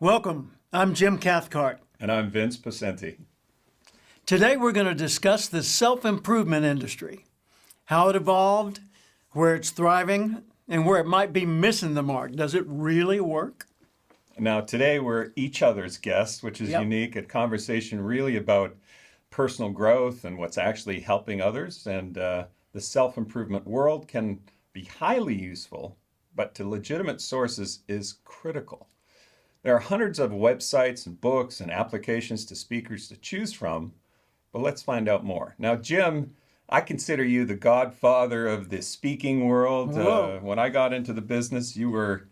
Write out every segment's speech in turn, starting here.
Welcome. I'm Jim Cathcart. And I'm Vince Poscente. Today we're going to discuss the self-improvement industry, how it evolved, where it's thriving, and where it might be missing the mark. Does it really work? Now, today we're each other's guests, which is unique, a conversation really about personal growth and what's actually helping others. And the self-improvement world can be highly useful, but to legitimate sources is critical. There are hundreds of websites and books and applications to speakers to choose from, but let's find out more. Now, Jim, I consider you the godfather of the speaking world. When I got into the business, you were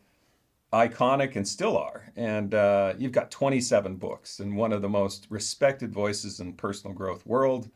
iconic and still are. And you've got 27 books and one of the most respected voices in personal growth world.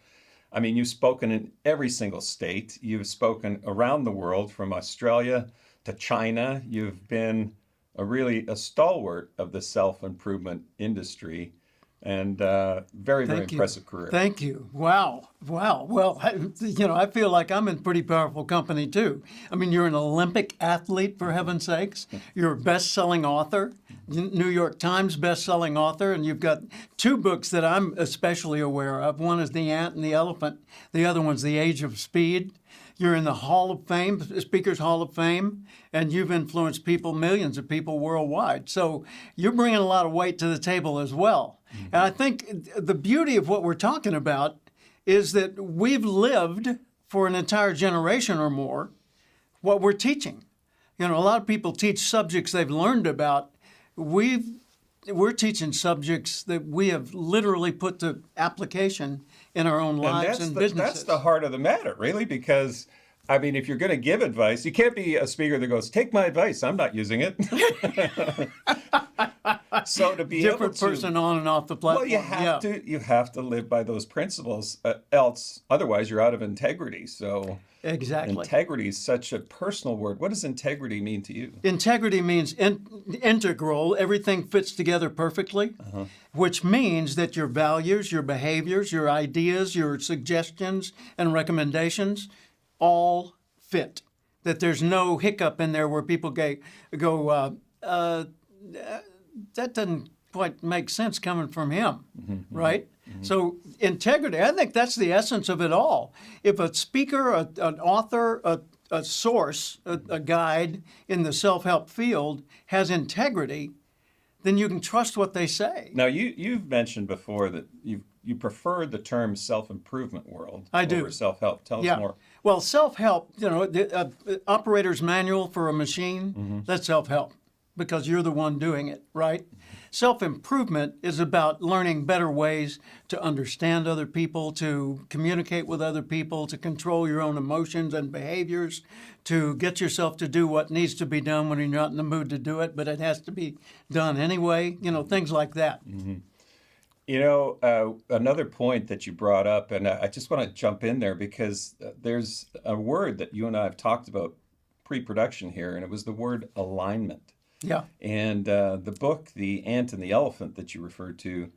I mean, you've spoken in every single state. You've spoken around the world, from Australia to China. You've been really a stalwart of the self-improvement industry, and very impressive career. Thank you. Wow. Well, I feel like I'm in pretty powerful company too. I mean, you're an Olympic athlete, for heaven's sakes. You're a best-selling author, New York Times best-selling author, and you've got two books that I'm especially aware of. One is The Ant and the Elephant. The other one's The Age of Speed. You're in the Hall of Fame, Speakers Hall of Fame, and you've influenced millions of people worldwide. So you're bringing a lot of weight to the table as well. Mm-hmm. And I think the beauty of what we're talking about is that we've lived for an entire generation or more what we're teaching. You know, a lot of people teach subjects they've learned about. We're teaching subjects that we have literally put to application in our own lives and businesses. That's the heart of the matter, really, because, I mean, if you're going to give advice, you can't be a speaker that goes, take my advice, I'm not using it. So to be different person on and off the platform. Well, you have to live by those principles, otherwise you're out of integrity. So exactly, integrity is such a personal word. What does integrity mean to you? Integrity means integral. Everything fits together perfectly, which means that your values, your behaviors, your ideas, your suggestions and recommendations all fit. That there's no hiccup in there where people go that doesn't quite make sense coming from him, right? Mm-hmm. So integrity, I think that's the essence of it all. If a speaker, an author, a source, a guide in the self-help field has integrity, then you can trust what they say. Now, you've mentioned before that you prefer the term self-improvement world over self-help. Tell us more. Well, self-help, the operator's manual for a machine, that's self-help, because you're the one doing it, right? Self-improvement is about learning better ways to understand other people, to communicate with other people, to control your own emotions and behaviors, to get yourself to do what needs to be done when you're not in the mood to do it, but it has to be done anyway, things like that. Mm-hmm. Another point that you brought up, and I just want to jump in there because there's a word that you and I have talked about pre-production here, and it was the word alignment. Yeah. And the book, The Ant and the Elephant, that you referred to,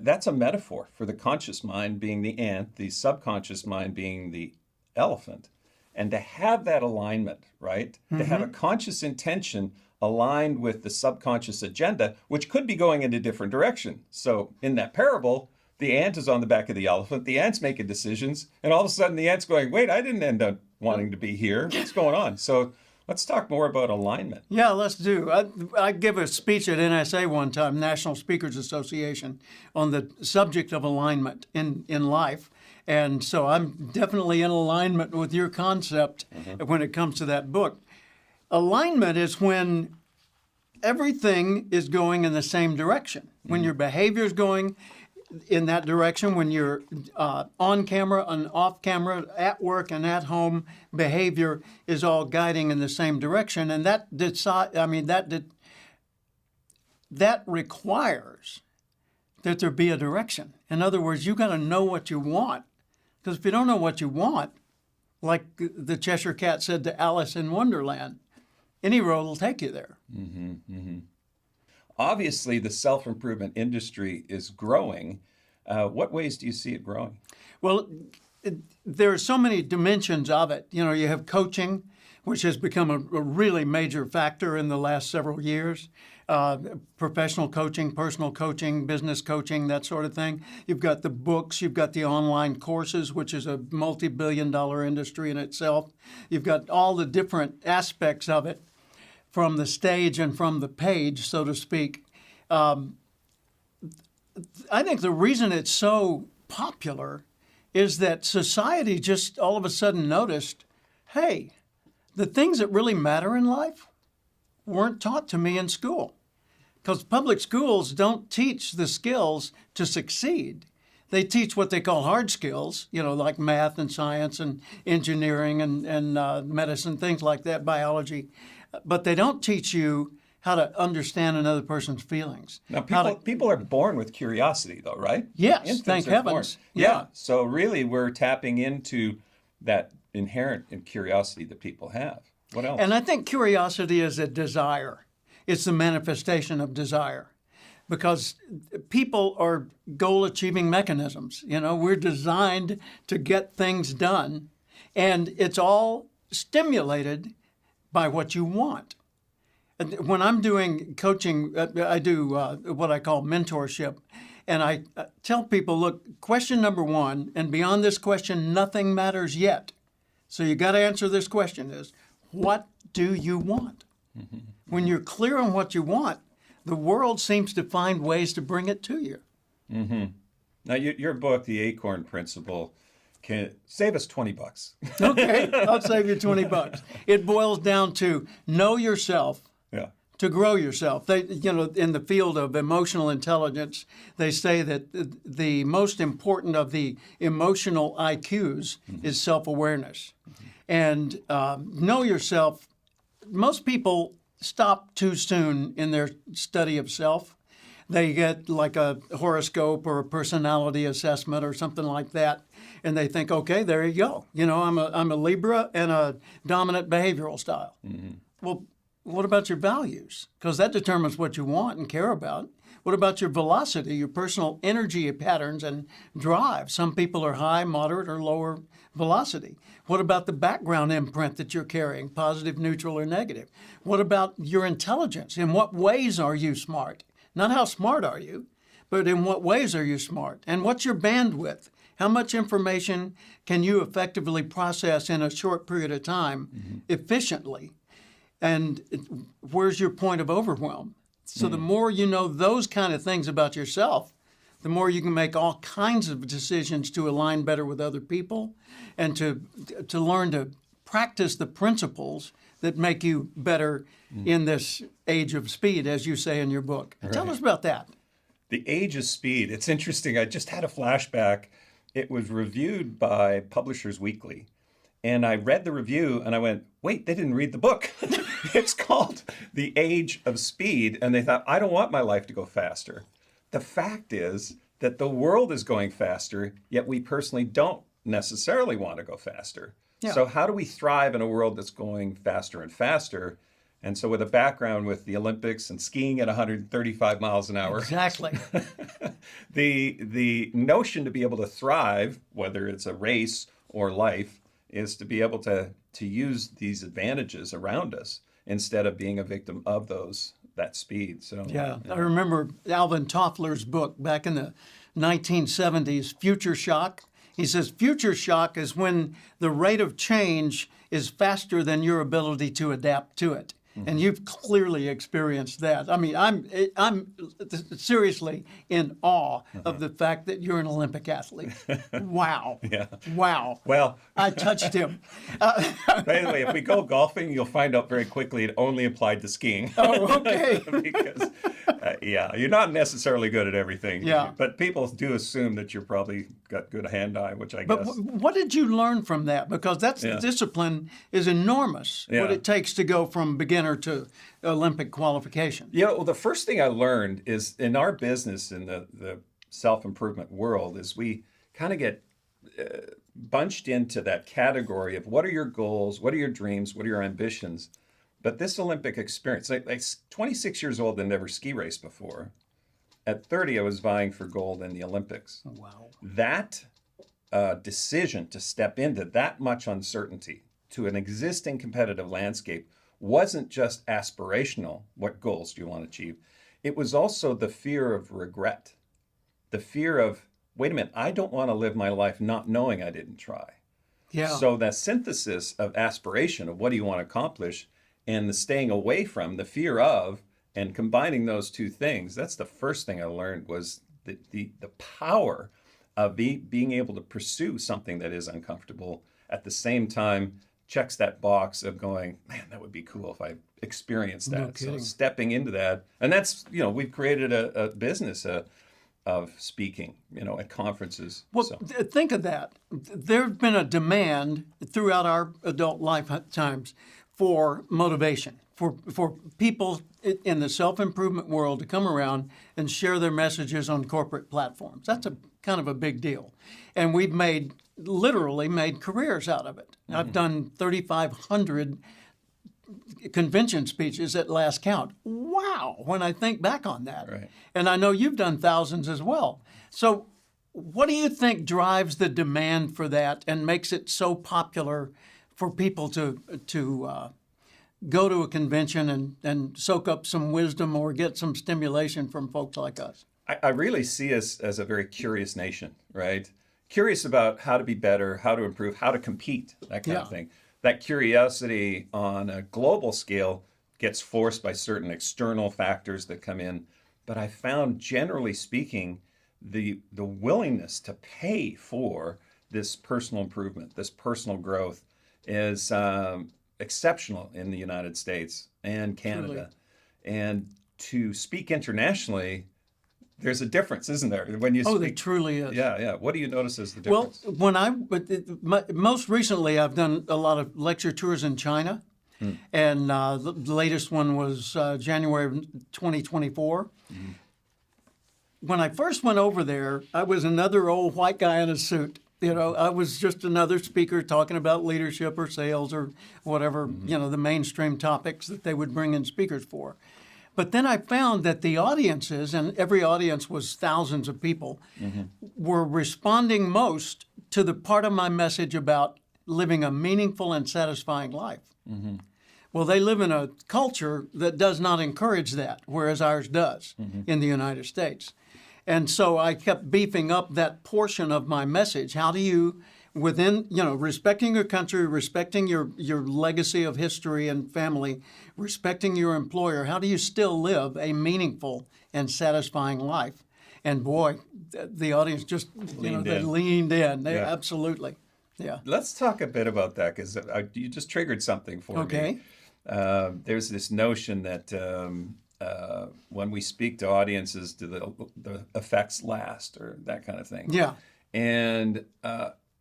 that's a metaphor for the conscious mind being the ant, the subconscious mind being the elephant. And to have that alignment, right? To have a conscious intention aligned with the subconscious agenda, which could be going in a different direction. So in that parable, the ant is on the back of the elephant, the ant's making decisions, and all of a sudden the ant's going, wait, I didn't end up wanting to be here. What's going on? So let's talk more about alignment. Yeah, let's do. I gave a speech at NSA one time, National Speakers Association, on the subject of alignment in life. And so I'm definitely in alignment with your concept when it comes to that book. Alignment is when everything is going in the same direction, when your behavior is going in that direction, when you're on camera and off camera, at work and at home, behavior is all guiding in the same direction, and that requires that there be a direction. In other words, you got to know what you want, because if you don't know what you want, like the Cheshire Cat said to Alice in Wonderland, any road will take you there. Mm-hmm, mm-hmm. Obviously, the self-improvement industry is growing. What ways do you see it growing? Well, there are so many dimensions of it. You have coaching, which has become a really major factor in the last several years. Professional coaching, personal coaching, business coaching, that sort of thing. You've got the books, you've got the online courses, which is a multi-billion-dollar industry in itself. You've got all the different aspects of it from the stage and from the page, so to speak. I think the reason it's so popular is that society just all of a sudden noticed, hey, the things that really matter in life weren't taught to me in school. Because public schools don't teach the skills to succeed. They teach what they call hard skills, like math and science and engineering and medicine, things like that, biology. But they don't teach you how to understand another person's feelings. Now, people are born with curiosity, though, right? Yes, Infants thank are heavens. Born. Yeah. So really, we're tapping into that inherent curiosity that people have. What else? And I think curiosity is a desire. It's the manifestation of desire. Because people are goal-achieving mechanisms. We're designed to get things done. And it's all stimulated by what you want. When I'm doing coaching, I do what I call mentorship. And I tell people, look, question number one, and beyond this question, nothing matters yet. So you got to answer this question is, what do you want? Mm-hmm. When you're clear on what you want, the world seems to find ways to bring it to you. Mm-hmm. Now, your book, The Acorn Principle, can save us $20. Okay, I'll save you $20. It boils down to know yourself. Yeah. To grow yourself. They, in the field of emotional intelligence, they say that the most important of the emotional IQs is self-awareness. And know yourself. Most people stop too soon in their study of self. They get like a horoscope or a personality assessment or something like that, and they think, okay, there you go. I'm a Libra and a dominant behavioral style. Mm-hmm. Well, what about your values? Because that determines what you want and care about. What about your velocity, your personal energy patterns and drive? Some people are high, moderate, or lower velocity. What about the background imprint that you're carrying, positive, neutral, or negative? What about your intelligence? In what ways are you smart? Not how smart are you, but in what ways are you smart? And what's your bandwidth? How much information can you effectively process in a short period of time efficiently? And where's your point of overwhelm? So the more you know those kind of things about yourself, the more you can make all kinds of decisions to align better with other people and to learn to practice the principles that make you better in this age of speed, as you say in your book. Right. Tell us about that. The age of speed. It's interesting. I just had a flashback. It was reviewed by Publishers Weekly. And I read the review and I went, wait, they didn't read the book. It's called The Age of Speed. And they thought, I don't want my life to go faster. The fact is that the world is going faster, yet we personally don't necessarily want to go faster. Yeah. So how do we thrive in a world that's going faster and faster? And so with a background with the Olympics and skiing at 135 miles an hour. Exactly. the notion to be able to thrive, whether it's a race or life, is to be able to use these advantages around us instead of being a victim of that speed. So yeah, I remember Alvin Toffler's book back in the 1970s, Future Shock. He says future shock is when the rate of change is faster than your ability to adapt to it. And you've clearly experienced that. I mean, I'm seriously in awe of the fact that you're an Olympic athlete. Wow. Yeah. Wow. Well, I touched him. By the way, if we go golfing, you'll find out very quickly it only applied to skiing. Oh, okay. Because, you're not necessarily good at everything. Yeah. But people do assume that you're probably got good hand-eye, which I guess. But what did you learn from that? Because the discipline is enormous. Yeah. What it takes to go from beginner to Olympic qualification. Yeah, well, the first thing I learned is in our business, in the self-improvement world, is we kind of get bunched into that category of what are your goals, what are your dreams, what are your ambitions. But this Olympic experience, like 26 years old and never ski raced before. At 30, I was vying for gold in the Olympics. Oh, wow. That decision to step into that much uncertainty, to an existing competitive landscape wasn't just aspirational, what goals do you want to achieve? It was also the fear of regret, the fear of, wait a minute, I don't want to live my life not knowing I didn't try. Yeah. So that synthesis of aspiration, of what do you want to accomplish, and the staying away from, the fear of, and combining those two things, that's the first thing I learned was the power of being able to pursue something that is uncomfortable at the same time checks that box of going, man, that would be cool if I experienced that. No kidding. So stepping into that, and that's, we've created a business of speaking, at conferences. Well, So, think of that. There's been a demand throughout our adult lifetimes for motivation, for people in the self-improvement world to come around and share their messages on corporate platforms. That's a kind of a big deal. And we've literally made careers out of it. Mm-hmm. I've done 3,500 convention speeches at last count. Wow, when I think back on that. Right. And I know you've done thousands as well. So what do you think drives the demand for that and makes it so popular for people to go to a convention and soak up some wisdom or get some stimulation from folks like us? I really see us as a very curious nation, right? Curious about how to be better, how to improve, how to compete, that kind of thing. That curiosity on a global scale gets forced by certain external factors that come in. But I found, generally speaking, the willingness to pay for this personal improvement, this personal growth is exceptional in the United States and Canada. Truly. And to speak internationally, there's a difference, isn't there? When you There truly is. Yeah. What do you notice as the Well, difference? most recently, I've done a lot of lecture tours in China, and the latest one was January of 2024. When I first went over there, I was another old white guy in a suit. I was just another speaker talking about leadership or sales or whatever, the mainstream topics that they would bring in speakers for. But then I found that the audiences, and every audience was thousands of people, were responding most to the part of my message about living a meaningful and satisfying life. Well, they live in a culture that does not encourage that, whereas ours does in the United States. And so I kept beefing up that portion of my message. How do you, within, respecting your country, respecting your legacy of history and family, respecting your employer, how do you still live a meaningful and satisfying life? And boy, the audience just, they leaned in. They absolutely, yeah. Let's talk a bit about that because you just triggered something for me. Okay. There's this notion that when we speak to audiences, do the effects last or that kind of thing? Yeah. And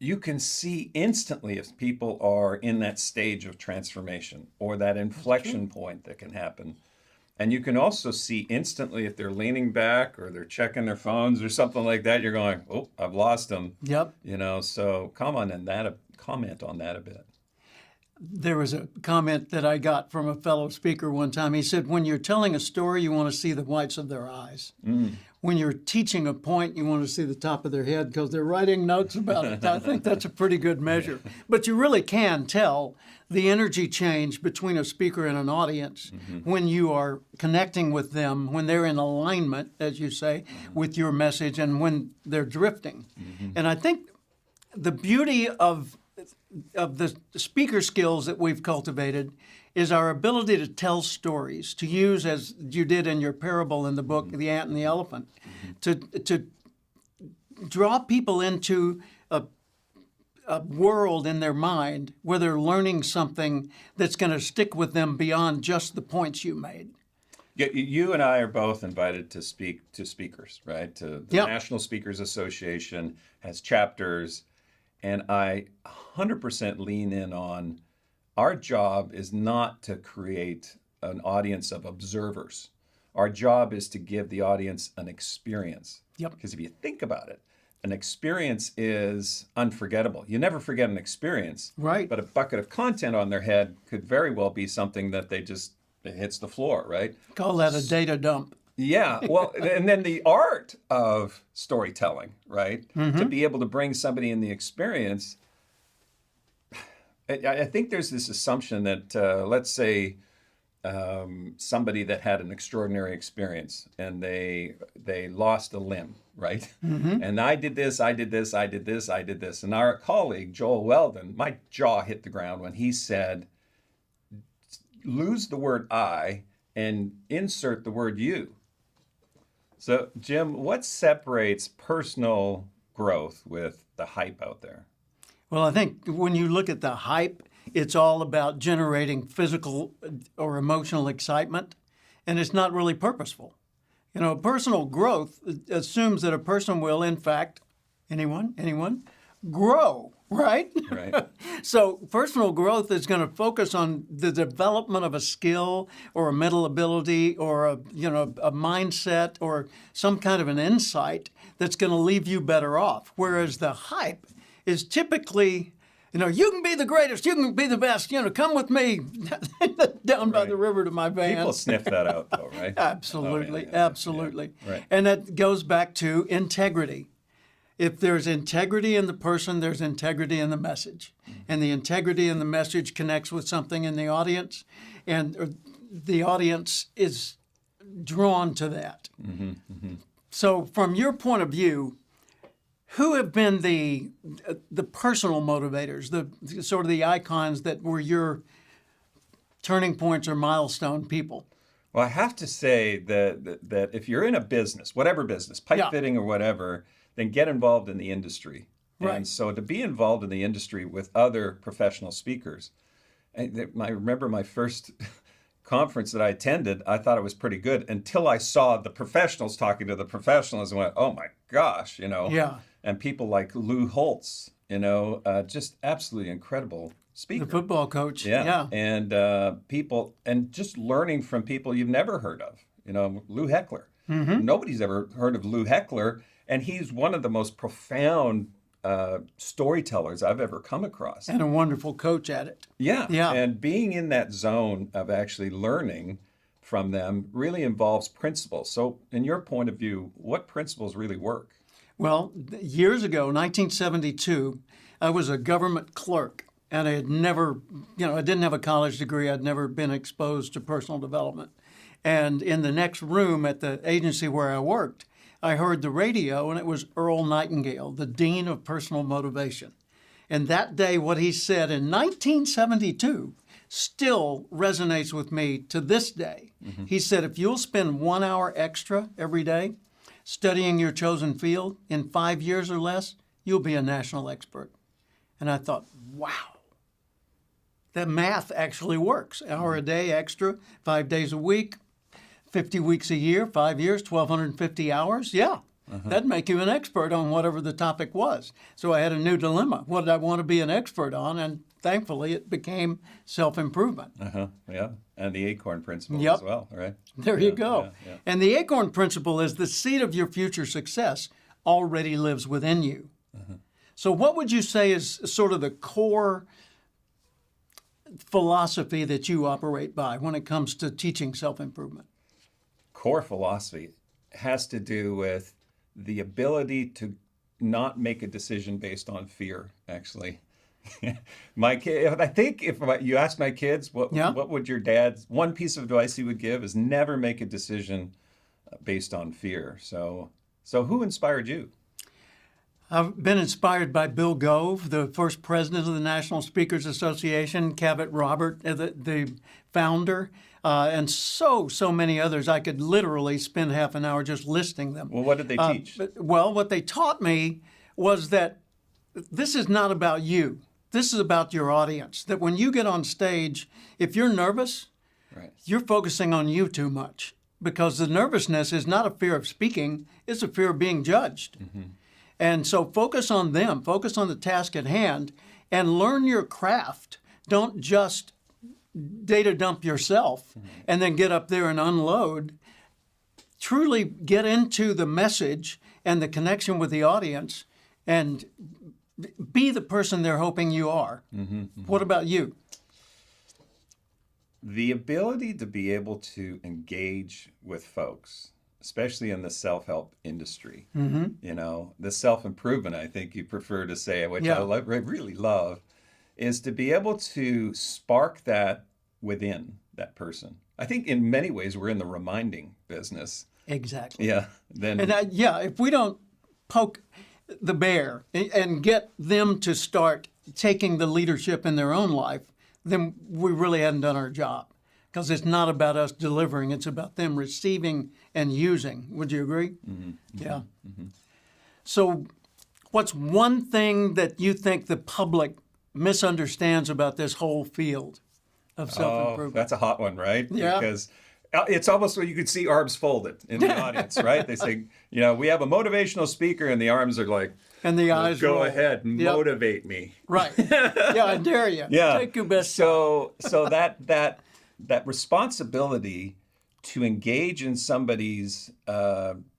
you can see instantly if people are in that stage of transformation or that inflection point that can happen. And you can also see instantly if they're leaning back or they're checking their phones or something like that. You're going, oh, I've lost them. Yep. So comment on that a bit. There was a comment that I got from a fellow speaker one time. He said, when you're telling a story, you want to see the whites of their eyes. When you're teaching a point, you want to see the top of their head because they're writing notes about it. I think that's a pretty good measure. But you really can tell the energy change between a speaker and an audience when you are connecting with them, when they're in alignment, as you say, with your message and when they're drifting. And I think the beauty of the speaker skills that we've cultivated is our ability to tell stories, to use, as you did in your parable in the book, The Ant and the Elephant, to draw people into a world in their mind where they're learning something that's going to stick with them beyond just the points you made. You and I are both invited to speak to speakers, right? To the National Speakers Association has chapters. And I 100% lean in on our job is not to create an audience of observers. Our job is to give the audience an experience. Because if you think about it, an experience is unforgettable. You never forget an experience. Right. But a bucket of content on their head could very well be something that it hits the floor, right? Call that a data dump. Yeah, well, and then the art of storytelling, right? To be able to bring somebody in the experience, I think there's this assumption that, let's say, somebody that had an extraordinary experience and they lost a limb, right? And I did this, I did this, I did this, I did this. And our colleague, Joel Weldon, my jaw hit the ground when he said, lose the word I and insert the word you. So, Jim, what separates personal growth with the hype out there? Well, I think when you look at the hype, it's all about generating physical or emotional excitement, and it's not really purposeful. You know, personal growth assumes that a person will, in fact, anyone, grow, right? Right. So personal growth is going to focus on the development of a skill or a mental ability or a mindset or some kind of an insight that's going to leave you better off. Whereas the hype is typically, you can be the greatest, you can be the best, come with me down by the river to my van. People sniff that out though, right? Absolutely, absolutely. Yeah. Right. And that goes back to integrity. If there's integrity in the person, there's integrity in the message. And the integrity in the message connects with something in the audience, and the audience is drawn to that. So from your point of view, who have been the personal motivators, the sort of the icons that were your turning points or milestone people? Well, I have to say that if you're in a business, whatever business, pipe fitting or whatever, then get involved in the industry. Right. And so to be involved in the industry with other professional speakers, I remember my first conference that I attended, I thought it was pretty good until I saw the professionals talking to the professionals and went, oh my gosh, Yeah. And people like Lou Holtz, just absolutely incredible speaker. The football coach. Yeah. And people, and just learning from people you've never heard of, Lou Heckler. Nobody's ever heard of Lou Heckler, and he's one of the most profound storytellers I've ever come across. And a wonderful coach at it. Yeah. Yeah. And being in that zone of actually learning from them really involves principles. So in your point of view, what principles really work? Well, years ago, 1972, I was a government clerk, and I had never, I didn't have a college degree. I'd never been exposed to personal development. And in the next room at the agency where I worked, I heard the radio, and it was Earl Nightingale, the Dean of Personal Motivation. And that day, what he said in 1972 still resonates with me to this day. He said, if you'll spend 1 hour extra every day studying your chosen field, in 5 years or less, you'll be a national expert. And I thought, wow, that math actually works. Hour a day extra, 5 days a week, 50 weeks a year, 5 years, 1,250 hours. Yeah, that'd make you an expert on whatever the topic was. So I had a new dilemma. What did I want to be an expert on? And thankfully, it became self-improvement. Yeah. And the ACORN principle Yep. as well, right? There you go. Yeah. And the ACORN principle is the seed of your future success already lives within you. So what would you say is sort of the core philosophy that you operate by when it comes to teaching self-improvement? Core philosophy has to do with the ability to not make a decision based on fear, actually. My kid, I think if you ask my kids, what would your dad's one piece of advice he would give is never make a decision based on fear. So who inspired you? I've been inspired by Bill Gove, the first president of the National Speakers Association, Cavett Robert, the founder, and so many others. I could literally spend half an hour just listing them. Well, what did they teach? Well, what they taught me was that this is not about you. This is about your audience. That when you get on stage, if you're nervous, Right. you're focusing on you too much, because the nervousness is not a fear of speaking, it's a fear of being judged. And so focus on them, focus on the task at hand, and learn your craft. Don't just data dump yourself and then get up there and unload. Truly get into the message and the connection with the audience and be the person they're hoping you are. What about you? The ability to be able to engage with folks, especially in the self-help industry. The self-improvement, I think you prefer to say, which I really love, is to be able to spark that within that person. I think in many ways we're in the reminding business. Exactly. Yeah. Then And if we don't poke the bear and get them to start taking the leadership in their own life, then we really hadn't done our job. Because it's not about us delivering, it's about them receiving and using. Would you agree? Mm-hmm. Yeah. Mm-hmm. So what's one thing that you think the public misunderstands about this whole field of self-improvement? That's a hot one, right? Yeah. Because it's almost like you could see arms folded in the audience, right? They say, we have a motivational speaker, and the arms are like, and the eyes go roll. ahead, motivate me. Right. Yeah, I dare you. Yeah. Take your best. So that responsibility to engage in somebody's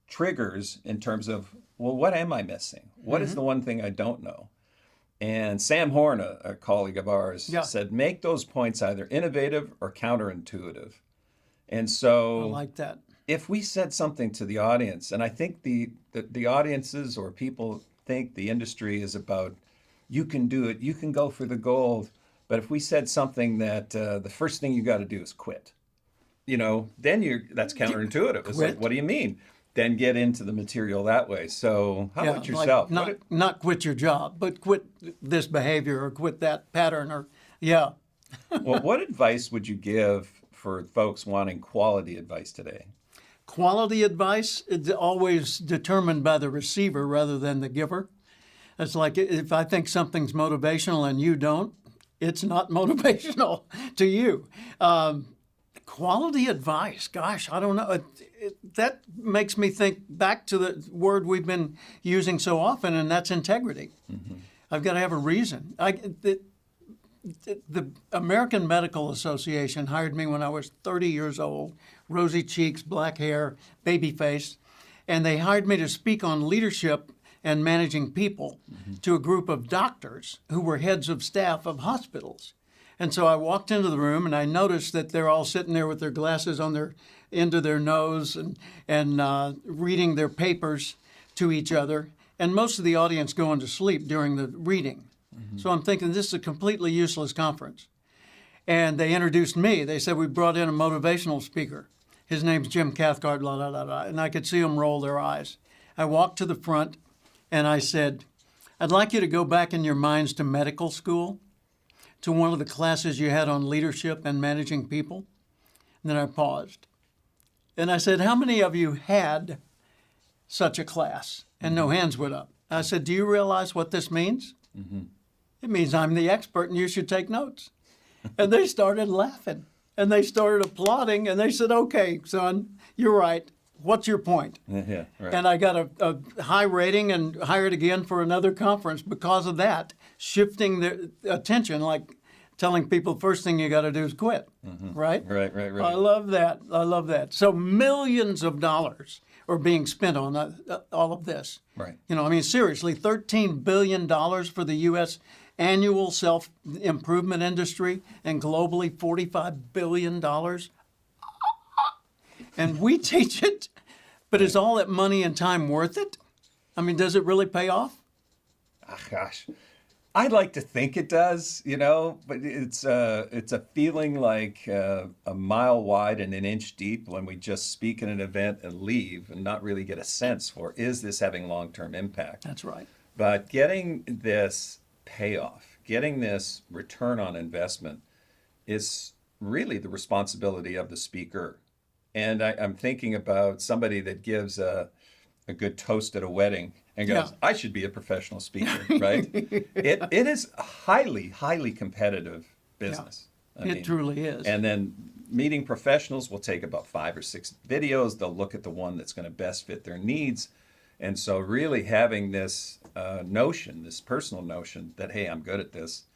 triggers in terms of, well, what am I missing? What is the one thing I don't know? And Sam Horn, a colleague of ours, said, make those points either innovative or counterintuitive. And so I like that. If we said something to the audience, and I think the audiences or people think the industry is about, you can do it, you can go for the gold. But if we said something that the first thing you got to do is quit, then that's counterintuitive. It's like, what do you mean? Then get into the material that way. So how about yourself? Like not quit your job, but quit this behavior or quit that pattern or, Well, what advice would you give for folks wanting quality advice today? Quality advice is always determined by the receiver rather than the giver. It's like if I think something's motivational and you don't, it's not motivational to you. Quality advice, gosh, I don't know. That makes me think back to the word we've been using so often, and that's integrity. Mm-hmm. I've got to have a reason. The American Medical Association hired me when I was 30 years old, rosy cheeks, black hair, baby face, and they hired me to speak on leadership and managing people to a group of doctors who were heads of staff of hospitals. And so I walked into the room and I noticed that they're all sitting there with their glasses on their into their nose and reading their papers to each other. And most of the audience going to sleep during the reading. Mm-hmm. So I'm thinking this is a completely useless conference. And they introduced me. They said, we brought in a motivational speaker. His name's Jim Cathcart, blah, blah, blah, blah. And I could see them roll their eyes. I walked to the front and I said, I'd like you to go back in your minds to medical school, to one of the classes you had on leadership and managing people. And then I paused. And I said, how many of you had such a class? And no hands went up. I said, do you realize what this means? Mm-hmm. It means I'm the expert and you should take notes. And they started laughing. And they started applauding. And they said, okay, son, you're right. What's your point? Yeah, right. And I got a high rating and hired again for another conference because of that, shifting their attention, like telling people first thing you got to do is quit, right? Right. I love that. So millions of dollars are being spent on all of this. Right. Seriously, $13 billion for the U.S. annual self-improvement industry, and globally $45 billion. And we teach it, but is all that money and time worth it? Does it really pay off? Oh, gosh, I'd like to think it does, but it's a feeling like a mile wide and an inch deep when we just speak at an event and leave and not really get a sense for, is this having long-term impact? That's right. But getting this payoff, getting this return on investment is really the responsibility of the speaker. And I'm thinking about somebody that gives a good toast at a wedding and goes, I should be a professional speaker, right? It is a highly, highly competitive business. Yeah. It truly is. And then meeting professionals will take about 5 or 6 videos. They'll look at the one that's going to best fit their needs. And so really having this notion, this personal notion that, hey, I'm good at this,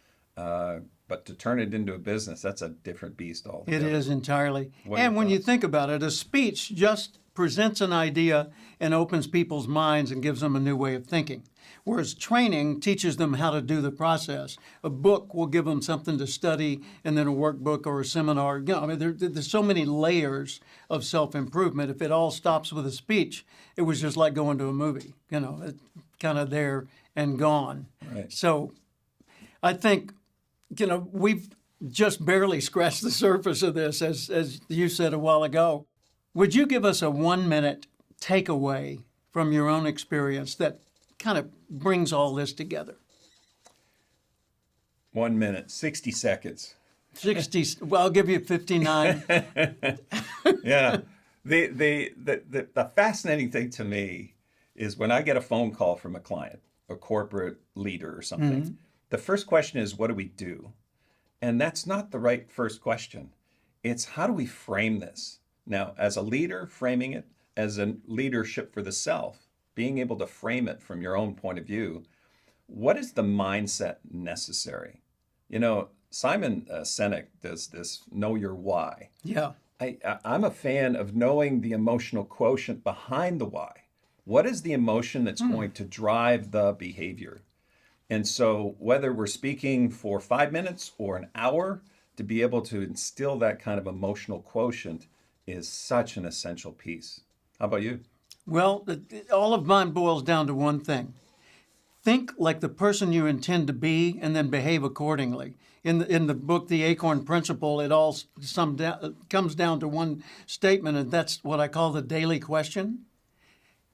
but to turn it into a business, that's a different beast altogether. It is entirely. And when you think about it, a speech just presents an idea and opens people's minds and gives them a new way of thinking. Whereas training teaches them how to do the process. A book will give them something to study, and then a workbook or a seminar. There's so many layers of self-improvement. If it all stops with a speech, it was just like going to a movie. It's kind of there and gone. Right. So I think we've just barely scratched the surface of this, as you said a while ago. Would you give us a 1-minute takeaway from your own experience that kind of brings all this together? 1 minute, 60 seconds. 60, well, I'll give you 59. Yeah. The fascinating thing to me is when I get a phone call from a client, a corporate leader or something, the first question is, what do we do? And that's not the right first question. It's how do we frame this? Now, as a leader, framing it, as a leadership for the self, being able to frame it from your own point of view, what is the mindset necessary? Simon Sinek does this, know your why. Yeah. I'm a fan of knowing the emotional quotient behind the why. What is the emotion that's going to drive the behavior? And so whether we're speaking for 5 minutes or an hour, to be able to instill that kind of emotional quotient is such an essential piece. How about you? Well, all of mine boils down to one thing. Think like the person you intend to be and then behave accordingly. In the book, The Acorn Principle, it all comes down to one statement, and that's what I call the daily question.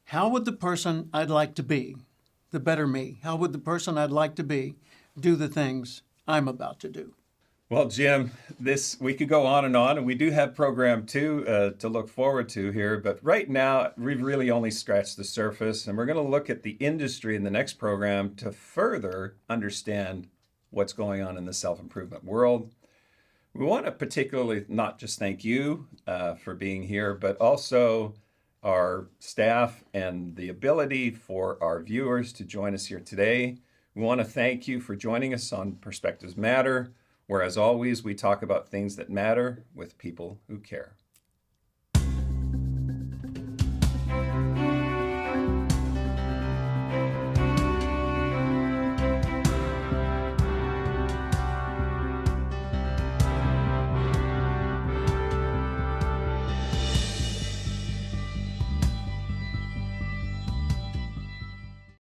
How would the person I'd like to be, the better me, how would the person I'd like to be do the things I'm about to do? Well, Jim, we could go on, and we do have program 2 to look forward to here. But right now, we've really only scratched the surface, and we're going to look at the industry in the next program to further understand what's going on in the self-improvement world. We want to particularly not just thank you for being here, but also our staff and the ability for our viewers to join us here today. We want to thank you for joining us on Perspectives Matter, where, as always, we talk about things that matter with people who care.